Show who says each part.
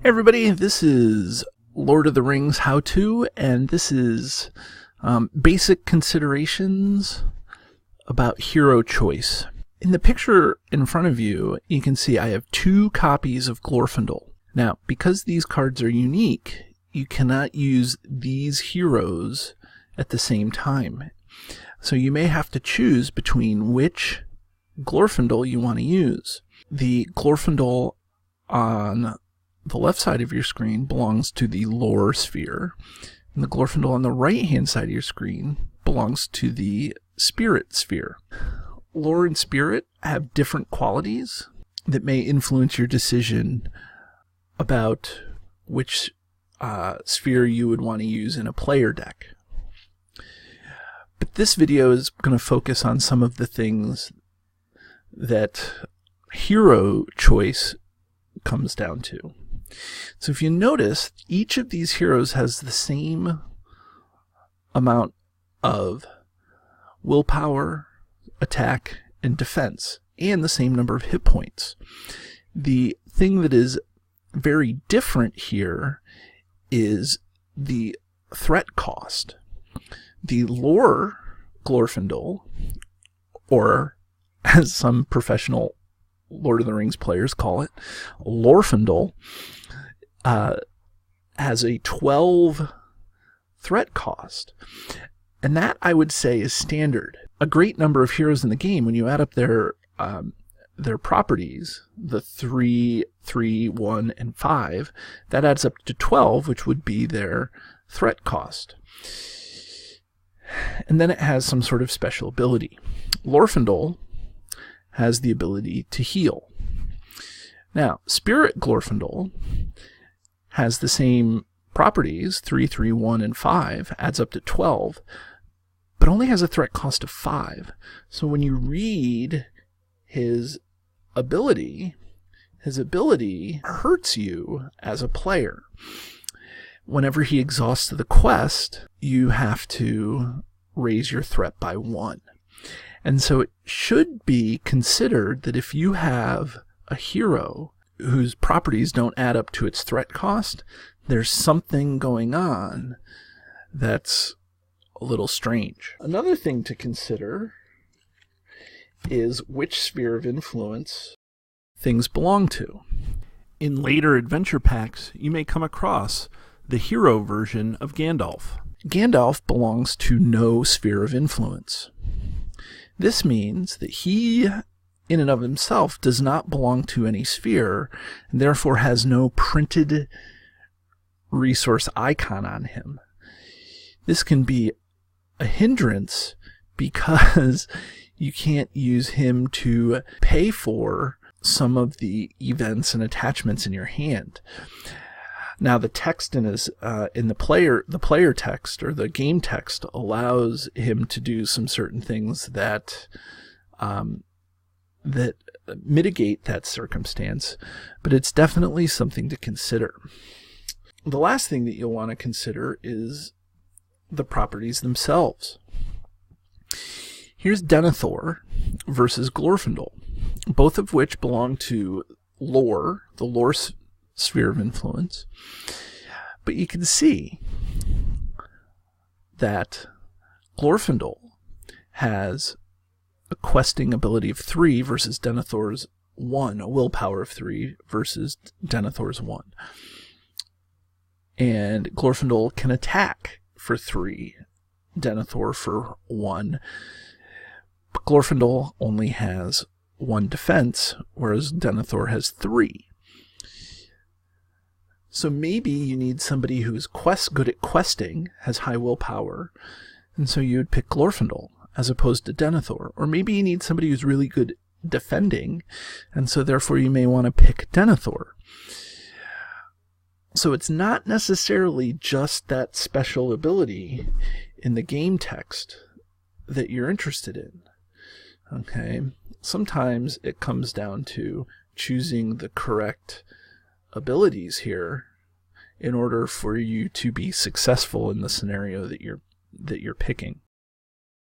Speaker 1: Hey everybody, this is Lord of the Rings How To, and this is basic considerations about hero choice. In the picture in front of you, you can see I have 2 copies of Glorfindel. Now, because these cards are unique, you cannot use these heroes at the same time. So you may have to choose between which Glorfindel you want to use. The Glorfindel on the left side of your screen belongs to the lore sphere, and the Glorfindel on the right-hand side of your screen belongs to the spirit sphere. Lore and spirit have different qualities that may influence your decision about which sphere you would want to use in a player deck. But this video is going to focus on some of the things that hero choice comes down to. So if you notice, each of these heroes has the same amount of willpower, attack, and defense, and the same number of hit points. The thing that is very different here is the threat cost. The lore Glorfindel, or as some professional Lord of the Rings players call it, Lorfindel, has a 12 threat cost. And that, I would say, is standard. A great number of heroes in the game, when you add up their properties, the 3, 3, 1, and 5, that adds up to 12, which would be their threat cost. And then it has some sort of special ability. Lorfindel has the ability to heal. Now, Spirit Glorfindel has the same properties, 3, 3, 1, and 5, adds up to 12, but only has a threat cost of 5. So when you read his ability hurts you as a player. Whenever he exhausts the quest, you have to raise your threat by 1. And so it should be considered that if you have a hero whose properties don't add up to its threat cost, there's something going on that's a little strange. Another thing to consider is which sphere of influence things belong to. In later adventure packs, you may come across the hero version of Gandalf. Gandalf belongs to no sphere of influence. This means that he, in and of himself, does not belong to any sphere, and therefore has no printed resource icon on him. This can be a hindrance because you can't use him to pay for some of the events and attachments in your hand. Now, the text in the player text, or the game text, allows him to do some certain things that that mitigate that circumstance, but it's definitely something to consider. The last thing that you'll want to consider is the properties themselves. Here's Denethor versus Glorfindel, both of which belong to lore, the lore sphere of influence. But you can see that Glorfindel has a questing ability of 3 versus Denethor's 1, a willpower of 3 versus Denethor's 1. And Glorfindel can attack for 3, Denethor for 1. But Glorfindel only has 1 defense, whereas Denethor has 3. So maybe you need somebody who's good at questing, has high willpower, and so you would pick Glorfindel as opposed to Denethor. Or maybe you need somebody who's really good defending, and so therefore you may want to pick Denethor. So it's not necessarily just that special ability in the game text that you're interested in. Okay? Sometimes it comes down to choosing the correct abilities here in order for you to be successful in the scenario that you're picking.